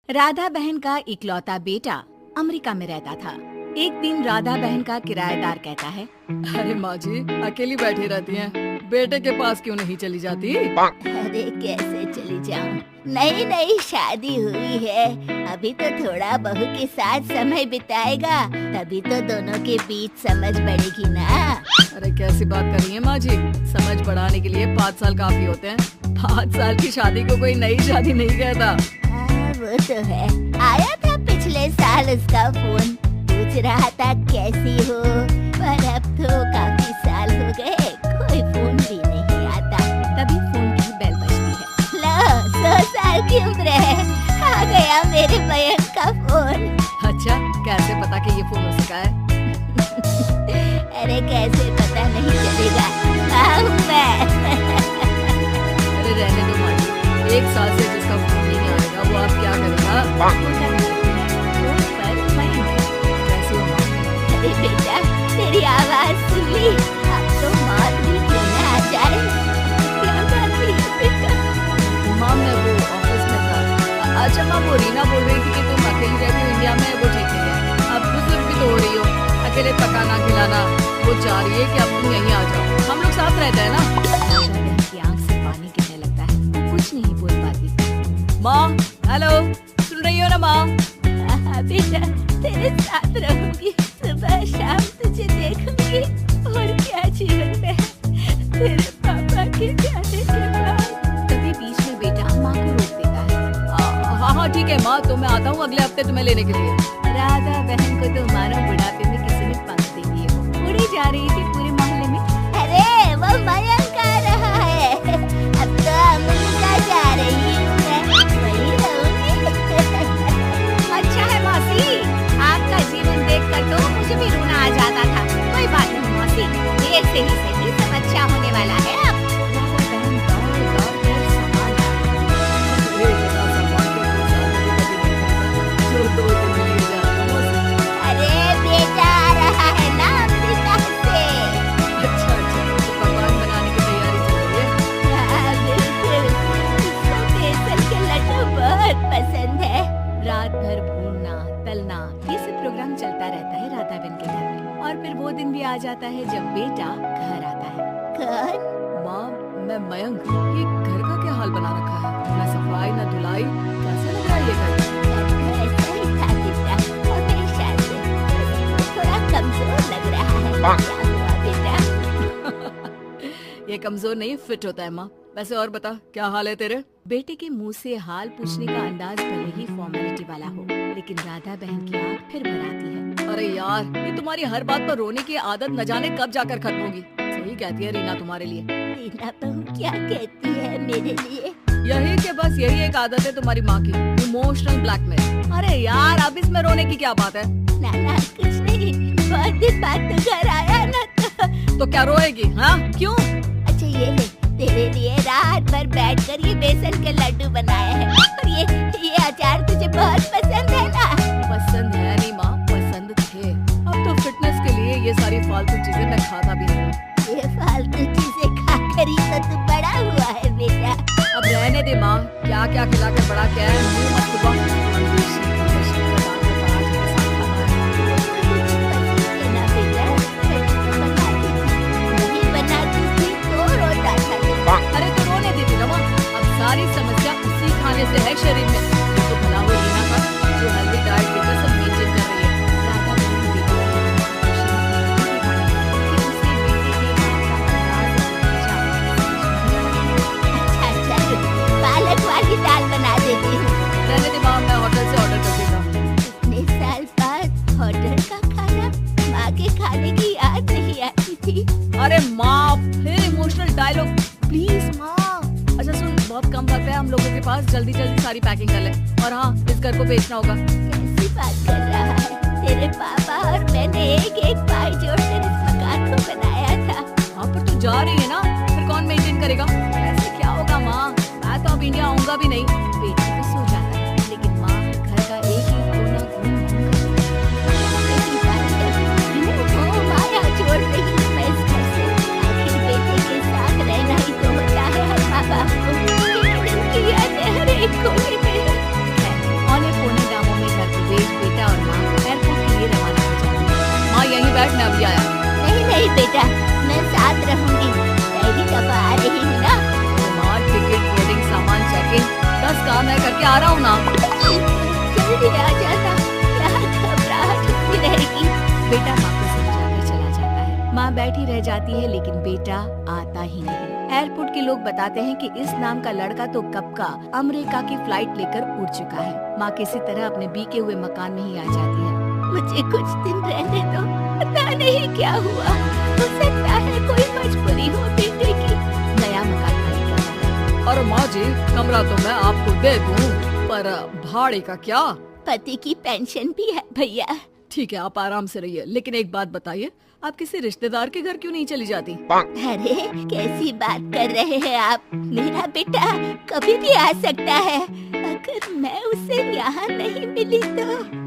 राधा बहन का इकलौता बेटा अमेरिका में रहता था। एक दिन राधा बहन का किराएदार कहता है, अरे माँ जी अकेली बैठी रहती हैं, बेटे के पास क्यों नहीं चली जाती? अरे कैसे चली जाऊं? नई नई शादी हुई है, अभी तो थोड़ा बहू के साथ समय बिताएगा, तभी तो दोनों के बीच समझ बढ़ेगी ना। अरे कैसी बात कर रही है माँ जी, समझ बढ़ाने के लिए 5 साल काफी होते हैं। 5 साल की शादी को कोई नई शादी नहीं कहता। हाँ वो तो है, आया था पिछले साल उसका फोन, पूछ रहा था कैसी हो, पर अब तो काफी साल हो गए, कोई फोन भी नहीं आता। तभी फोन की बेल बजती है। लो 100 साल की उम्र है, आ गया मेरे मयंक का फोन। अच्छा कैसे पता कि ये फोन उसका है? अरे कैसे पता नहीं चलेगा, कहाँ हूँ मैं? अरे रहने दो माँ जी, 1 साल से जिसका फोन नहीं आएगा वो आप क्या करेगा? फोन पर मयंक। कैसी हो माँ? अरे बेटा तेरी आवाज सुन ली, अब तो मौत भी क्यों न आ जाए। क्या बात हुई बेटा? माँ मैं वो ऑफिस में था। अच्छा माँ वो रीना बोल रही थी कि तुम अकेली रहती हो इंडिया में, वो ठीक नहीं है। अब बुजुर्ग भी तो हो रही हो, अकेले पकाना खिलाना, वो चाह रही है कि अब तुम यहीं आ जाओ, हम लोग साथ रहते हैं ना। राधा बहन की आंख से पानी गिरने लगता है, वो कुछ नहीं बोल पाती। माँ हेलो, सुन रही हो ना माँ? हाँ बेटा तेरे साथ रहूंगी, सुबह शाम तुझे देखूंगी, और क्या जीवन में है तेरे पापा के जाने के बाद। तभी बीच में बेटा माँ को रोक देता है। हाँ हाँ ठीक है माँ, तो मैं आता हूँ अगले हफ्ते तुम्हें लेने के लिए। राधा बहन को तो मानो बुढ़ापे में किसी ने पंख दे दिए हो, उड़ी जा रही थी पूरे मोहल्ले में। अरे वो मयंक आ रहा है, अब तो अमेरिका जा रही हूँ मैं, वहीं रहूंगी। अच्छा है मौसी, आपका जीवन देखकर तो मुझे भी रोना आ जाता था। कोई बात नहीं मौसी, देर से ही सही सब अच्छा होने वाला है। अब राधा बहन दौड़ दौड़ कर सामान ये जगह सामान के दो साल में कभी नहीं होता, जो 2 दिन में ले जाता हूँ। अरे बेटा आ रहा है ना अमेरिका से। अच्छा तो पकवान बनाने की तैयारी चल रही है। हाँ बिल्कुल, उसको बेसन के लड्डू बहुत पसंद है। रात भर भूनना तलना ये सब प्रोग्राम चलता रहता है राधा बहन के घर में। और फिर वो दिन भी आ जाता है जब बेटा घर आता है। कौन? माँ मैं मयंक, ये घर का क्या हाल बना रखा है? ना सफाई ना धुलाई, कैसा लग रहा है ये घर? ऐसा ही था बेटा, हमेशा से, बस थोड़ा कमजोर लग रहा है। क्या हुआ बेटा? ये कमजोर नहीं फिट होता है माँ। वैसे और बता क्या हाल है तेरे? बेटे के मुंह से हाल पूछने का अंदाज भले ही फॉर्मेलिटी वाला हो, लेकिन राधा बहन की आंख फिर भर आती है। अरे यार ये तुम्हारी हर बात पर रोने की आदत न जाने कब जाकर खत्म होगी। सही कहती है रीना तुम्हारे लिए। रीना बहू क्या कहती है मेरे लिए? यही के बस यही एक आदत है तुम्हारी माँ की, इमोशनल ब्लैकमेल। अरे यार अब इसमें रोने की क्या बात है? ना कुछ नहीं, बहुत दिन बाद तो घर आया ना तो क्या रोएगी? हाँ क्यों? अच्छा ये ले, तेरे लिए रात भर बैठकर ये बेसन के लड्डू बनाए हैं, और ये अचार तुझे बहुत पसंद है ना? पसंद है नहीं माँ, पसंद थे। अब तो फिटनेस के लिए ये सारी फालतू चीजें मैं खाता भी नहीं। ये फालतू चीजें खाकर ही तो तू बड़ा हुआ है बेटा। अब रहने दे माँ, क्या क्या खिलाकर बड़ा क्या है, मुंह मत डुबा। ना बेटा, नहीं बनाती थी तो रोता था तू। अरे तो रोने देती ना माँ, अब सारी समस्या उसी खाने से है शरीर में। ये तो भला हो रीना का जो हेल्दी डाइट देकर सब मेंटेन कर रही है। राधा बहन को बेटे कि उसे बेटे के बात का अंदाज अच्छा पालक वाली दाल बना देती हूँ। रहने दे माँ, मैं होटल से ऑर्डर कर देता हूँ। इतने साल बाद होटल का खाना, माँ के खाने की याद नहीं आती थी। अरे माँ फिर इमोशनल डायलॉग, प्लीज माँ। अच्छा सुन, बहुत कम वक्त है हम लोगों के पास, जल्दी जल्दी सारी पैकिंग कर ले। और हाँ इस घर को बेचना होगा। कैसी बात कर रहा है? तेरे पापा और मैंने एक पाई जोड़कर इस मकान को बनाया था। हाँ पर तू जा रही है ना, फिर कौन मेंटेन करेगा? ऐसे क्या होगा माँ, मैं तो अब इंडिया आऊंगा भी नहीं। बेटे तो सो जाता है, लेकिन माँ घर का एक एक कोना ऐसी बात है, यूं हो माया जोड़ रही हूँ मैं इस घर से। आखिर बेटे के साथ रहना ही तो होता है हर माँ बाप को। लेकिन उनकी यादें हर एक कोने में है। ऑन ए आ रहा हूँ ना। जल्दी आ जाना, यहाँ घबराहट होती रहेगी। बेटा माँ को समझाकर चला जाता है। माँ बैठी रह जाती है लेकिन बेटा आता ही नहीं। एयरपोर्ट के लोग बताते हैं कि इस नाम का लड़का तो कब का अमेरिका की फ्लाइट लेकर उड़ चुका है। माँ किसी तरह अपने बीके हुए मकान में ही आ जाती है। मुझे कुछ दिन रहने दो, पता नहीं क्या हुआ, हो सकता है कोई मजबूरी हो बेटे की। नया मकान खाली करना है। और माँ जी, कमरा तो मैं आपको दे दूँ, पर भाड़े का क्या? पति की पेंशन भी है भैया। ठीक है, आप आराम से रहिए, लेकिन एक बात बताइए, आप किसी रिश्तेदार के घर क्यों नहीं चली जाती? अरे कैसी बात कर रहे हैं आप, मेरा बेटा कभी भी आ सकता है। अगर मैं उसे यहाँ नहीं मिली तो